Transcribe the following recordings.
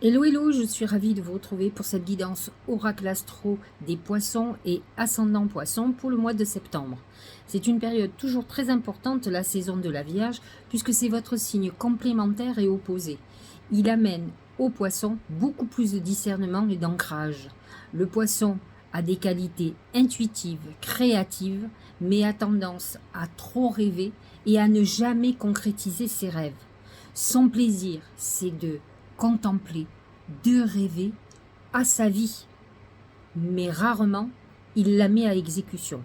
Hello, hello, je suis ravie de vous retrouver pour cette guidance Oracle Astro des Poissons et Ascendant Poissons pour le mois de septembre. C'est une période toujours très importante, la saison de la Vierge, puisque c'est votre signe complémentaire et opposé. Il amène au Poisson beaucoup plus de discernement et d'ancrage. Le Poisson a des qualités intuitives, créatives, mais a tendance à trop rêver et à ne jamais concrétiser ses rêves. Son plaisir, c'est de contempler, de rêver à sa vie, mais rarement il la met à exécution.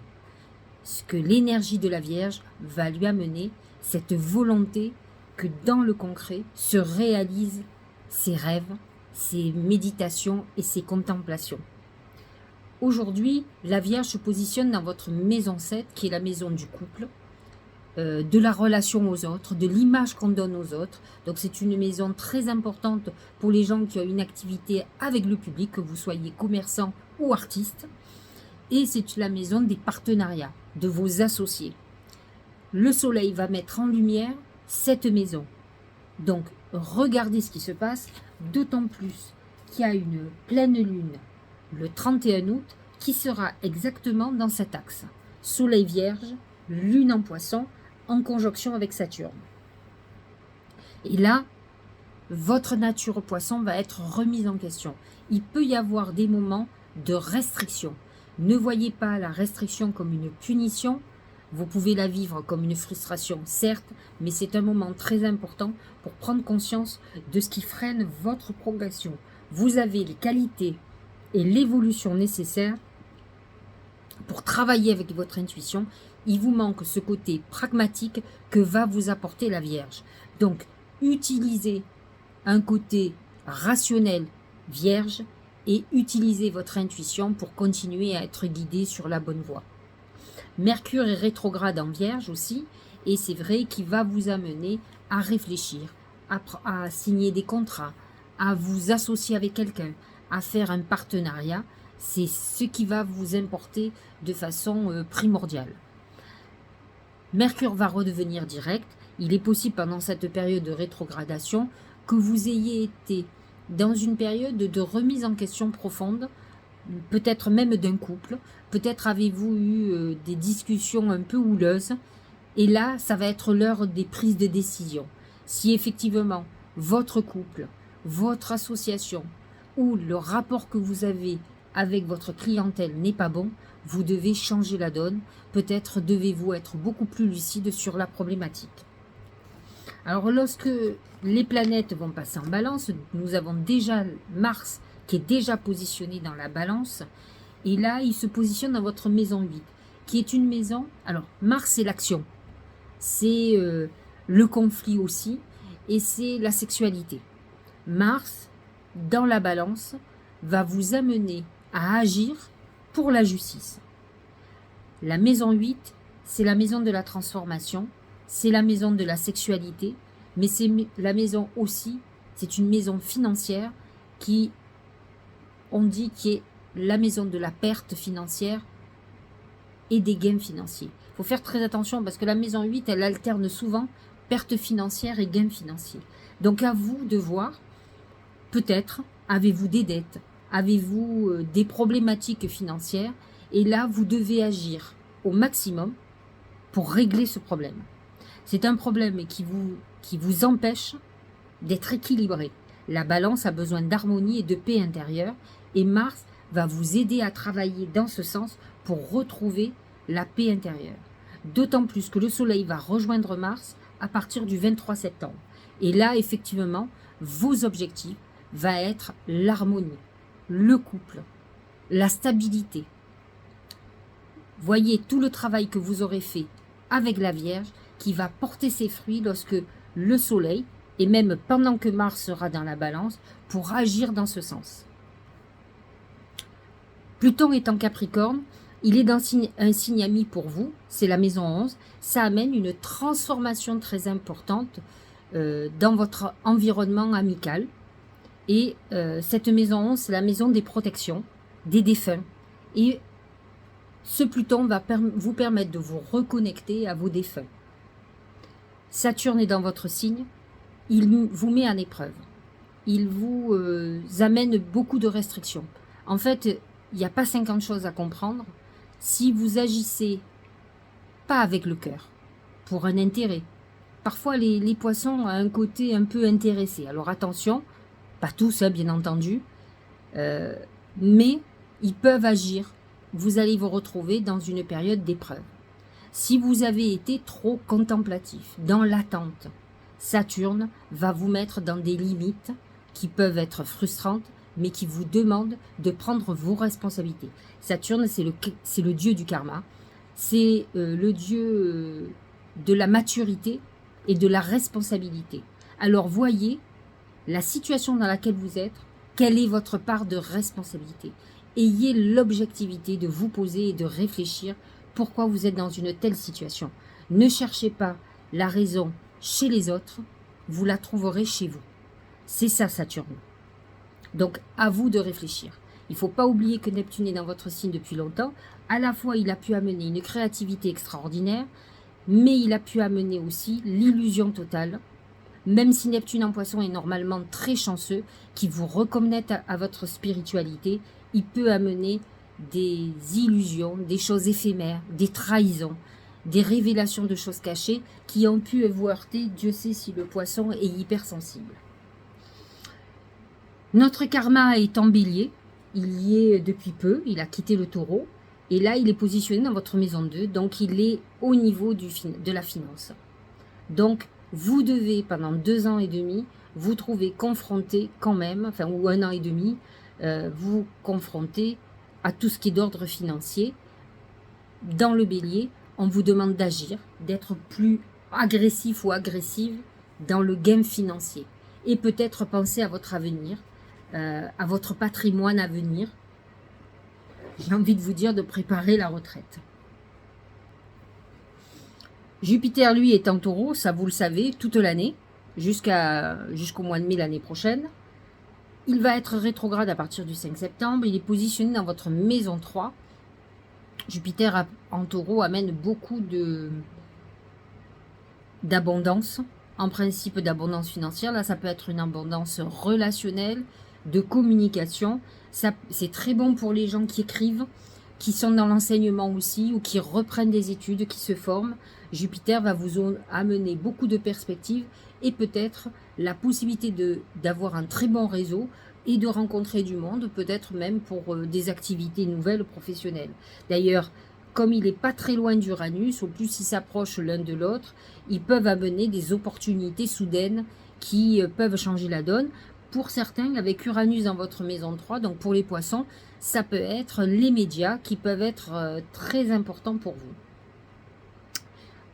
Ce que l'énergie de la Vierge va lui amener, cette volonté que dans le concret se réalisent ses rêves, ses méditations et ses contemplations. Aujourd'hui, la Vierge se positionne dans votre maison 7, qui est la maison du couple, de la relation aux autres, de l'image qu'on donne aux autres. Donc c'est une maison très importante pour les gens qui ont une activité avec le public, que vous soyez commerçant ou artiste. Et c'est la maison des partenariats, de vos associés. Le soleil va mettre en lumière cette maison. Donc regardez ce qui se passe, d'autant plus qu'il y a une pleine lune le 31 août qui sera exactement dans cet axe. Soleil Vierge, lune en Poisson, en conjonction avec Saturne. Et là, votre nature Poisson va être remise en question. Il peut y avoir des moments de restriction. Ne voyez pas la restriction comme une punition. Vous pouvez la vivre comme une frustration, certes, mais c'est un moment très important pour prendre conscience de ce qui freine votre progression. Vous avez les qualités et l'évolution nécessaires pour travailler avec votre intuition. Il vous manque ce côté pragmatique que va vous apporter la Vierge. Donc, utilisez un côté rationnel Vierge et utilisez votre intuition pour continuer à être guidé sur la bonne voie. Mercure est rétrograde en Vierge aussi, et c'est vrai qu'il va vous amener à réfléchir, à signer des contrats, à vous associer avec quelqu'un, à faire un partenariat. C'est ce qui va vous importer de façon primordiale. Mercure va redevenir direct. Il est possible pendant cette période de rétrogradation que vous ayez été dans une période de remise en question profonde, peut-être même d'un couple, peut-être avez-vous eu des discussions un peu houleuses, et là, ça va être l'heure des prises de décision. Si effectivement, votre couple, votre association, ou le rapport que vous avez avec votre clientèle n'est pas bon, vous devez changer la donne. Peut-être devez-vous être beaucoup plus lucide sur la problématique. Alors, lorsque les planètes vont passer en balance, nous avons déjà Mars qui est déjà positionné dans la balance. Et là, il se positionne dans votre maison 8, qui est une maison... Alors, Mars, c'est l'action. C'est le conflit aussi. Et c'est la sexualité. Mars, dans la balance, va vous amener à agir pour la justice. La maison 8, c'est la maison de la transformation, c'est la maison de la sexualité, mais c'est la maison aussi, c'est une maison financière qui, on dit, qui est la maison de la perte financière et des gains financiers. Il faut faire très attention parce que la maison 8, elle alterne souvent perte financière et gains financiers. Donc à vous de voir, peut-être avez-vous des dettes, avez-vous des problématiques financières, et là vous devez agir au maximum pour régler ce problème. C'est un problème qui vous empêche d'être équilibré. La balance a besoin d'harmonie et de paix intérieure, et Mars va vous aider à travailler dans ce sens pour retrouver la paix intérieure. D'autant plus que le Soleil va rejoindre Mars à partir du 23 septembre. Et là, effectivement, vos objectifs vont être l'harmonie, le couple, la stabilité. Voyez tout le travail que vous aurez fait avec la Vierge qui va porter ses fruits lorsque le Soleil, et même pendant que Mars sera dans la balance, pour agir dans ce sens. Pluton est en Capricorne, il est dans un signe ami pour vous, c'est la maison 11, ça amène une transformation très importante dans votre environnement amical. Et cette maison 11, c'est la maison des protections, des défunts. Et ce Pluton va vous permettre de vous reconnecter à vos défunts. Saturne est dans votre signe, il vous met en épreuve. il vous amène beaucoup de restrictions. En fait, il n'y a pas 50 choses à comprendre. Si vous agissez pas avec le cœur, pour un intérêt. Parfois, les poissons ont un côté un peu intéressé. Alors attention, pas tous, hein, bien entendu, mais ils peuvent agir. Vous allez vous retrouver dans une période d'épreuve. Si vous avez été trop contemplatif, dans l'attente, Saturne va vous mettre dans des limites qui peuvent être frustrantes, mais qui vous demandent de prendre vos responsabilités. Saturne, c'est le dieu du karma, c'est le dieu de la maturité et de la responsabilité. Alors voyez la situation dans laquelle vous êtes, quelle est votre part de responsabilité. Ayez l'objectivité de vous poser et de réfléchir pourquoi vous êtes dans une telle situation. Ne cherchez pas la raison chez les autres, vous la trouverez chez vous. C'est ça Saturne. Donc à vous de réfléchir. Il ne faut pas oublier que Neptune est dans votre signe depuis longtemps. À la fois, il a pu amener une créativité extraordinaire, mais il a pu amener aussi l'illusion totale. Même si Neptune en Poisson est normalement très chanceux, qui vous reconnecte à votre spiritualité, il peut amener des illusions, des choses éphémères, des trahisons, des révélations de choses cachées qui ont pu vous heurter. Dieu sait si le Poisson est hypersensible. Notre karma est en Bélier, il y est depuis peu, il a quitté le Taureau, et là il est positionné dans votre maison 2, donc il est au niveau de la finance. Donc vous devez pendant 2 ans et demi vous trouver confronté quand même, enfin ou 1 an et demi, vous confronter à tout ce qui est d'ordre financier. Dans le Bélier, on vous demande d'agir, d'être plus agressif ou agressive dans le gain financier, et peut-être penser à votre avenir, à votre patrimoine à venir. J'ai envie de vous dire de préparer la retraite. Jupiter, lui, est en Taureau, ça vous le savez, toute l'année, jusqu'au mois de mai l'année prochaine. Il va être rétrograde à partir du 5 septembre. Il est positionné dans votre maison 3. Jupiter en Taureau amène beaucoup d'abondance, en principe d'abondance financière. Là, ça peut être une abondance relationnelle, de communication. C'est très bon pour les gens qui écrivent, qui sont dans l'enseignement aussi, ou qui reprennent des études, qui se forment. Jupiter va vous amener beaucoup de perspectives et peut-être la possibilité d'avoir un très bon réseau et de rencontrer du monde, peut-être même pour des activités nouvelles professionnelles. D'ailleurs, comme il n'est pas très loin d'Uranus, au plus ils s'approchent l'un de l'autre, ils peuvent amener des opportunités soudaines qui peuvent changer la donne. Pour certains, avec Uranus dans votre maison 3, donc pour les poissons, ça peut être les médias qui peuvent être très importants pour vous.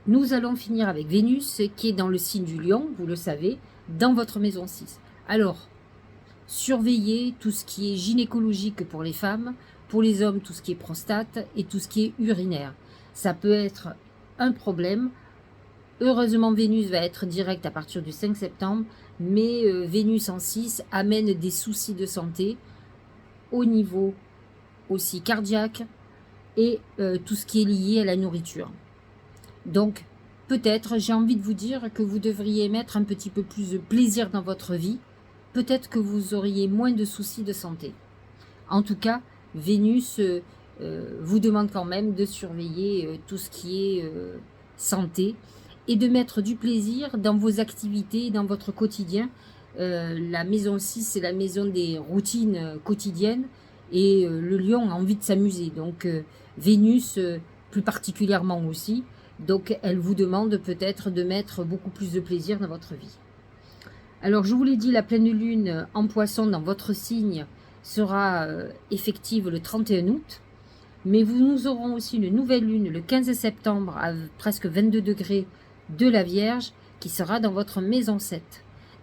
Nous allons finir avec Vénus qui est dans le signe du Lion, vous le savez, dans votre maison 6. Alors, surveillez tout ce qui est gynécologique pour les femmes, pour les hommes tout ce qui est prostate et tout ce qui est urinaire. Ça peut être un problème. Heureusement, Vénus va être direct à partir du 5 septembre, mais Vénus en 6 amène des soucis de santé au niveau aussi cardiaque et tout ce qui est lié à la nourriture. Donc, peut-être, j'ai envie de vous dire que vous devriez mettre un petit peu plus de plaisir dans votre vie. Peut-être que vous auriez moins de soucis de santé. En tout cas, Vénus vous demande quand même de surveiller tout ce qui est santé et de mettre du plaisir dans vos activités, dans votre quotidien. La maison 6, c'est la maison des routines quotidiennes et le lion a envie de s'amuser. Donc, Vénus, plus particulièrement aussi. Donc, elle vous demande peut-être de mettre beaucoup plus de plaisir dans votre vie. Alors, je vous l'ai dit, la pleine lune en Poisson dans votre signe sera effective le 31 août. Mais nous aurons aussi une nouvelle lune le 15 septembre à presque 22 degrés de la Vierge qui sera dans votre maison 7.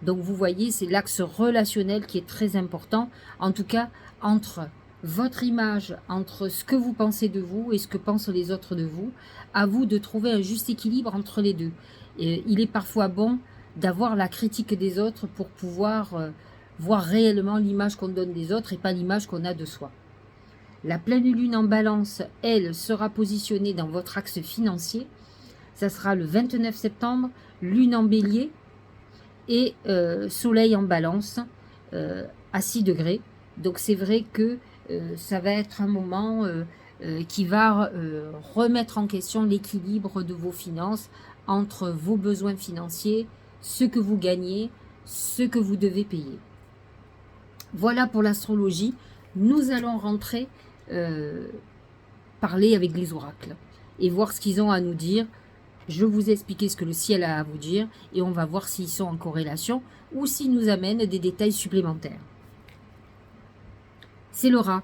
Donc, vous voyez, c'est l'axe relationnel qui est très important. En tout cas, entre votre image, entre ce que vous pensez de vous et ce que pensent les autres de vous, à vous de trouver un juste équilibre entre les deux. Et il est parfois bon d'avoir la critique des autres pour pouvoir voir réellement l'image qu'on donne des autres et pas l'image qu'on a de soi. La pleine lune en Balance, elle, sera positionnée dans votre axe financier. Ça sera le 29 septembre, lune en Bélier et Soleil en Balance. à 6 degrés. Donc c'est vrai que ça va être un moment qui va remettre en question l'équilibre de vos finances entre vos besoins financiers, ce que vous gagnez, ce que vous devez payer. Voilà pour l'astrologie. Nous allons rentrer parler avec les oracles et voir ce qu'ils ont à nous dire. Je vous ai expliqué ce que le ciel a à vous dire et on va voir s'ils sont en corrélation ou s'ils nous amènent des détails supplémentaires. C'est le rat.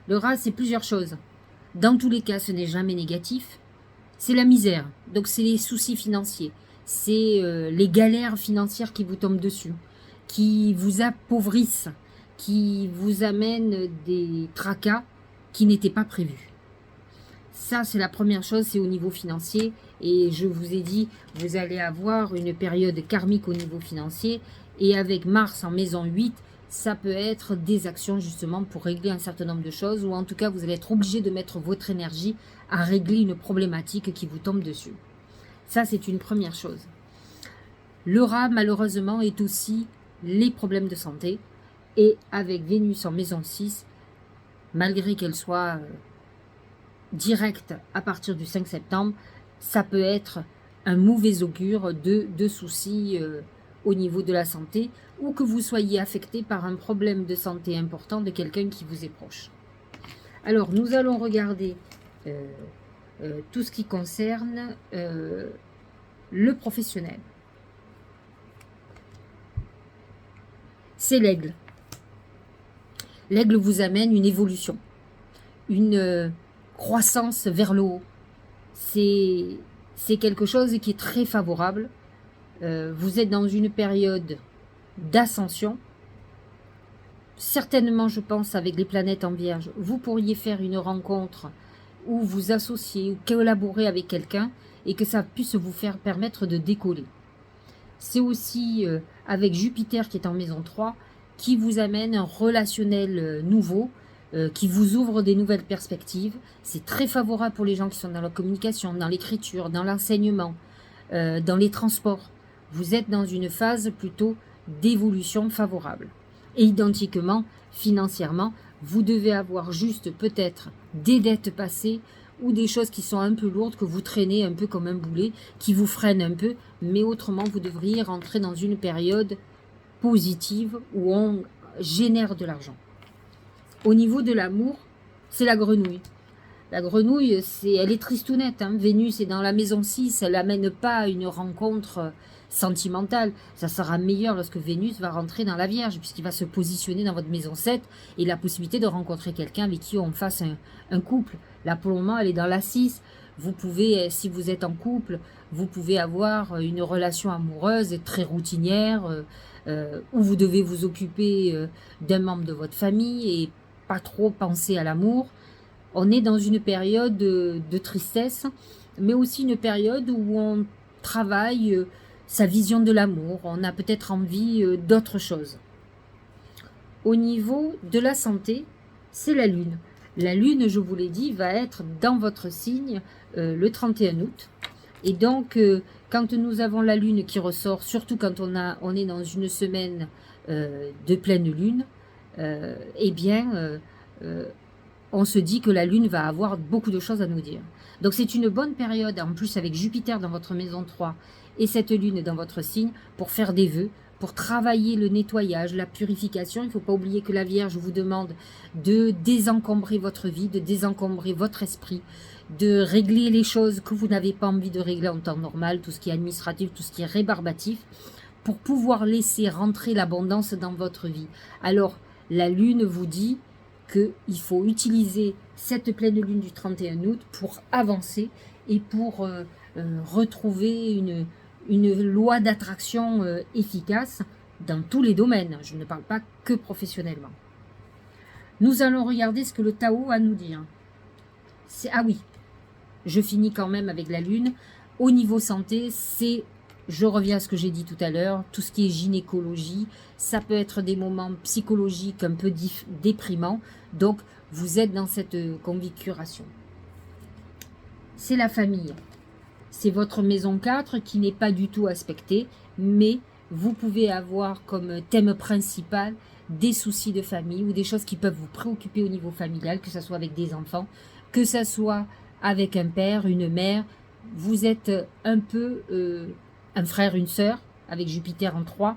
Le rat, c'est plusieurs choses. Dans tous les cas, ce n'est jamais négatif. C'est la misère. Donc, c'est les soucis financiers. C'est les galères financières qui vous tombent dessus, qui vous appauvrissent, qui vous amènent des tracas qui n'étaient pas prévus. Ça, c'est la première chose, c'est au niveau financier. Et je vous ai dit, vous allez avoir une période karmique au niveau financier. Et avec Mars en maison 8, ça peut être des actions justement pour régler un certain nombre de choses. Ou en tout cas, vous allez être obligé de mettre votre énergie à régler une problématique qui vous tombe dessus. Ça, c'est une première chose. Le rat, malheureusement, est aussi les problèmes de santé. Et avec Vénus en maison 6, malgré qu'elle soit directe à partir du 5 septembre, ça peut être un mauvais augure de soucis au niveau de la santé ou que vous soyez affecté par un problème de santé important de quelqu'un qui vous est proche. Alors, nous allons regarder tout ce qui concerne le professionnel. C'est l'aigle. L'aigle vous amène une évolution, une croissance vers le haut. C'est quelque chose qui est très favorable. Vous êtes dans une période d'ascension. Certainement, je pense, avec les planètes en Vierge, vous pourriez faire une rencontre où vous associer ou collaborer avec quelqu'un et que ça puisse vous faire permettre de décoller. C'est aussi avec Jupiter qui est en maison 3 qui vous amène un relationnel nouveau, qui vous ouvre des nouvelles perspectives. C'est très favorable pour les gens qui sont dans la communication, dans l'écriture, dans l'enseignement, dans les transports. Vous êtes dans une phase plutôt d'évolution favorable. Et identiquement, financièrement, vous devez avoir juste peut-être des dettes passées ou des choses qui sont un peu lourdes, que vous traînez un peu comme un boulet, qui vous freinent un peu, mais autrement, vous devriez rentrer dans une période positive où on génère de l'argent. Au niveau de l'amour, c'est la grenouille. La grenouille, elle est tristounette. Hein. Vénus est dans la maison 6, elle n'amène pas une rencontre sentimentale. Ça sera meilleur lorsque Vénus va rentrer dans la Vierge, puisqu'il va se positionner dans votre maison 7 et la possibilité de rencontrer quelqu'un avec qui on fasse un couple. Là, pour le moment, elle est dans la 6. Vous pouvez, si vous êtes en couple, vous pouvez avoir une relation amoureuse très routinière, où vous devez vous occuper d'un membre de votre famille et pas trop penser à l'amour. On est dans une période de tristesse, mais aussi une période où on travaille sa vision de l'amour. On a peut-être envie d'autre chose. Au niveau de la santé, c'est la Lune. La Lune, je vous l'ai dit, va être dans votre signe le 31 août. Et donc, quand nous avons la Lune qui ressort, surtout quand on est dans une semaine de pleine Lune, eh bien, on se dit que la Lune va avoir beaucoup de choses à nous dire. Donc, c'est une bonne période, en plus avec Jupiter dans votre maison 3 et cette Lune dans votre signe, pour faire des vœux, pour travailler le nettoyage, la purification. Il ne faut pas oublier que la Vierge vous demande de désencombrer votre vie, de désencombrer votre esprit, de régler les choses que vous n'avez pas envie de régler en temps normal, tout ce qui est administratif, tout ce qui est rébarbatif, pour pouvoir laisser rentrer l'abondance dans votre vie. Alors, la Lune vous dit qu'il faut utiliser cette pleine Lune du 31 août pour avancer et pour retrouver une loi d'attraction efficace dans tous les domaines. Je ne parle pas que professionnellement. Nous allons regarder ce que le Tao a à nous dire. Ah oui, je finis quand même avec la Lune. Au niveau santé, je reviens à ce que j'ai dit tout à l'heure, tout ce qui est gynécologie, ça peut être des moments psychologiques un peu déprimants. Donc, vous êtes dans cette configuration. C'est la famille. C'est votre maison 4 qui n'est pas du tout aspectée, mais vous pouvez avoir comme thème principal des soucis de famille ou des choses qui peuvent vous préoccuper au niveau familial, que ce soit avec des enfants, que ce soit avec un père, une mère. Vous êtes un peu un frère, une sœur, avec Jupiter en 3.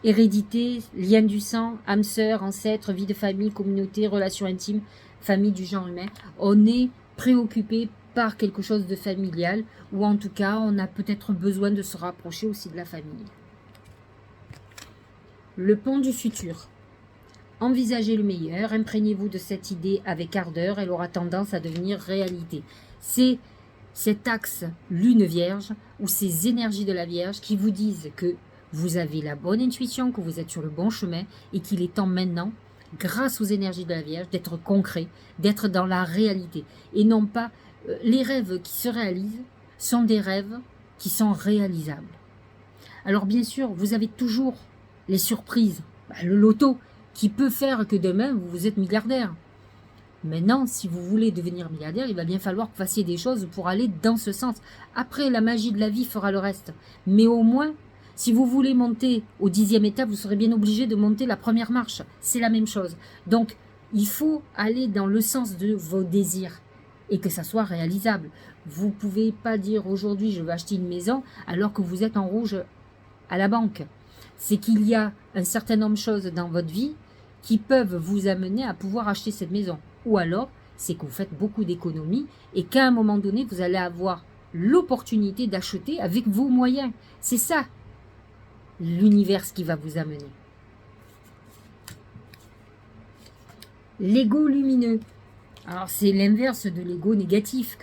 Hérédité, lien du sang, âme sœur, ancêtre, vie de famille, communauté, relations intimes, famille du genre humain. On est préoccupé par quelque chose de familial, ou en tout cas, on a peut-être besoin de se rapprocher aussi de la famille. Le pont du futur. Envisagez le meilleur, imprégnez-vous de cette idée avec ardeur, elle aura tendance à devenir réalité. C'est cet axe lune vierge, ou ces énergies de la Vierge qui vous disent que vous avez la bonne intuition, que vous êtes sur le bon chemin, et qu'il est temps maintenant, grâce aux énergies de la Vierge, d'être concret, d'être dans la réalité, et non pas les rêves qui se réalisent sont des rêves qui sont réalisables. Alors bien sûr, vous avez toujours les surprises, le loto, qui peut faire que demain, vous êtes milliardaire. Maintenant, si vous voulez devenir milliardaire, il va bien falloir que vous fassiez des choses pour aller dans ce sens. Après, la magie de la vie fera le reste. Mais au moins, si vous voulez monter au 10e étage, vous serez bien obligé de monter la première marche. C'est la même chose. Donc, il faut aller dans le sens de vos désirs et que ça soit réalisable. Vous ne pouvez pas dire aujourd'hui je veux acheter une maison alors que vous êtes en rouge à la banque. C'est qu'il y a un certain nombre de choses dans votre vie qui peuvent vous amener à pouvoir acheter cette maison. Ou alors, c'est que vous faites beaucoup d'économies et qu'à un moment donné, vous allez avoir l'opportunité d'acheter avec vos moyens. C'est ça, l'univers qui va vous amener. L'ego lumineux. Alors, c'est l'inverse de l'ego négatif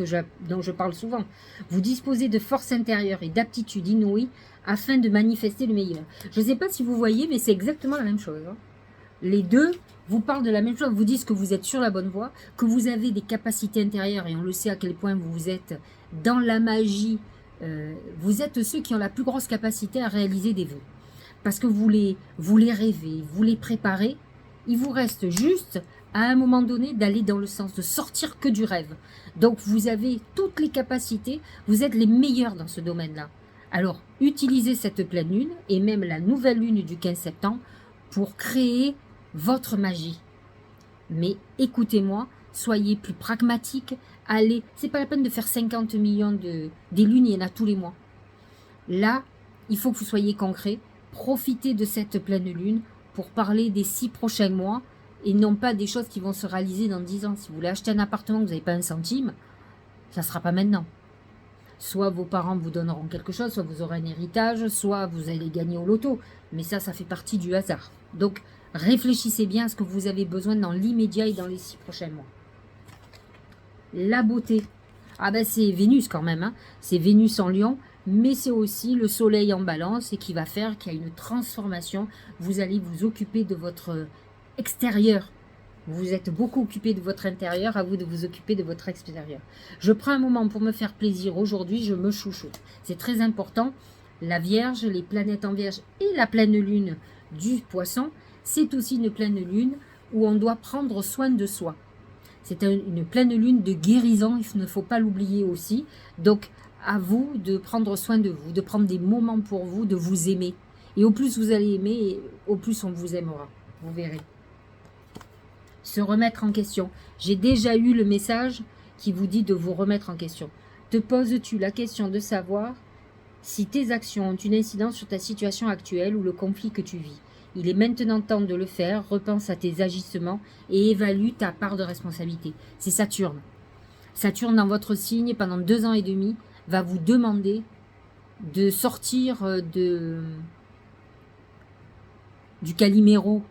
dont je parle souvent. Vous disposez de force intérieure et d'aptitudes inouïes afin de manifester le meilleur. Je ne sais pas si vous voyez, mais c'est exactement la même chose. Les deux vous parlent de la même chose, vous disent que vous êtes sur la bonne voie, que vous avez des capacités intérieures, et on le sait à quel point vous êtes dans la magie. Vous êtes ceux qui ont la plus grosse capacité à réaliser des vœux. Parce que vous les rêvez, vous les préparez. Il vous reste juste, à un moment donné, d'aller dans le sens de sortir que du rêve. Donc vous avez toutes les capacités, vous êtes les meilleurs dans ce domaine-là. Alors, utilisez cette pleine lune, et même la nouvelle lune du 15 septembre, pour créer votre magie. Mais écoutez-moi, soyez plus pragmatique, allez, c'est pas la peine de faire 50 millions des lunes, il y en a tous les mois. Là, il faut que vous soyez concret, profitez de cette pleine lune pour parler des 6 prochains mois et non pas des choses qui vont se réaliser dans 10 ans. Si vous voulez acheter un appartement, vous n'avez pas un centime, ça ne sera pas maintenant. Soit vos parents vous donneront quelque chose, soit vous aurez un héritage, soit vous allez gagner au loto. Mais ça fait partie du hasard. Donc, réfléchissez bien à ce que vous avez besoin dans l'immédiat et dans les 6 prochains mois. La beauté. Ah ben c'est Vénus quand même. C'est Vénus en Lion, mais c'est aussi le soleil en balance et qui va faire qu'il y a une transformation. Vous allez vous occuper de votre extérieur. Vous êtes beaucoup occupé de votre intérieur, à vous de vous occuper de votre extérieur. Je prends un moment pour me faire plaisir. Aujourd'hui, je me chouchoute. C'est très important. La Vierge, les planètes en Vierge et la pleine lune du Poisson, c'est aussi une pleine lune où on doit prendre soin de soi. C'est une pleine lune de guérison, il ne faut pas l'oublier aussi. Donc, à vous de prendre soin de vous, de prendre des moments pour vous, de vous aimer. Et au plus vous allez aimer, au plus on vous aimera. Vous verrez. Se remettre en question. J'ai déjà eu le message qui vous dit de vous remettre en question. Te poses-tu la question de savoir si tes actions ont une incidence sur ta situation actuelle ou le conflit que tu vis? Il est maintenant temps de le faire. Repense à tes agissements et évalue ta part de responsabilité. C'est Saturne. Saturne dans votre signe pendant 2 ans et demi va vous demander de sortir du Calimero,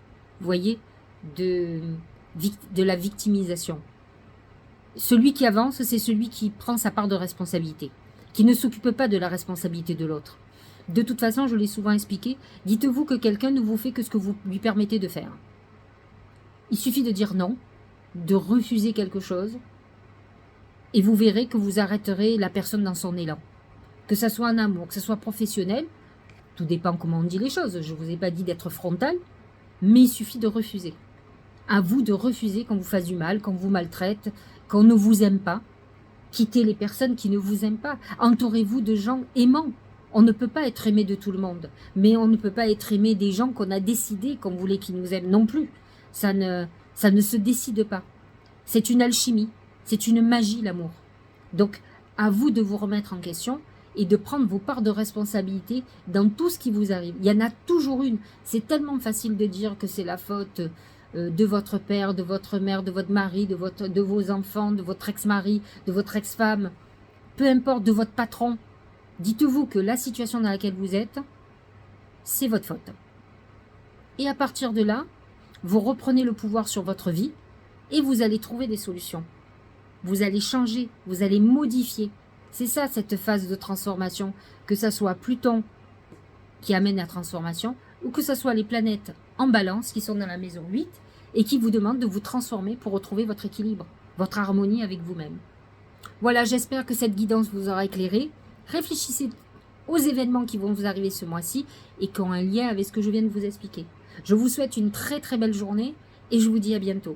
vous voyez, de la victimisation. Celui qui avance, c'est celui qui prend sa part de responsabilité, qui ne s'occupe pas de la responsabilité de l'autre. De toute façon, je l'ai souvent expliqué, dites-vous que quelqu'un ne vous fait que ce que vous lui permettez de faire. Il suffit de dire non, de refuser quelque chose, et vous verrez que vous arrêterez la personne dans son élan. Que ce soit en amour, que ce soit professionnel, tout dépend comment on dit les choses. Je ne vous ai pas dit d'être frontal, mais il suffit de refuser. À vous de refuser qu'on vous fasse du mal, qu'on vous maltraite, qu'on ne vous aime pas. Quittez les personnes qui ne vous aiment pas. Entourez-vous de gens aimants. On ne peut pas être aimé de tout le monde, mais on ne peut pas être aimé des gens qu'on a décidé qu'on voulait qu'ils nous aiment non plus. Ça ne se décide pas. C'est une alchimie, c'est une magie l'amour. Donc, à vous de vous remettre en question et de prendre vos parts de responsabilité dans tout ce qui vous arrive. Il y en a toujours une. C'est tellement facile de dire que c'est la faute de votre père, de votre mère, de votre mari, de vos enfants, de votre ex-mari, de votre ex-femme, peu importe, de votre patron. Dites-vous que la situation dans laquelle vous êtes, c'est votre faute. Et à partir de là, vous reprenez le pouvoir sur votre vie et vous allez trouver des solutions. Vous allez changer, vous allez modifier. C'est ça, cette phase de transformation. Que ce soit Pluton qui amène la transformation ou que ce soit les planètes en balance qui sont dans la maison 8 et qui vous demandent de vous transformer pour retrouver votre équilibre, votre harmonie avec vous-même. Voilà, j'espère que cette guidance vous aura éclairé. Réfléchissez aux événements qui vont vous arriver ce mois-ci et qui ont un lien avec ce que je viens de vous expliquer. Je vous souhaite une très très belle journée et je vous dis à bientôt.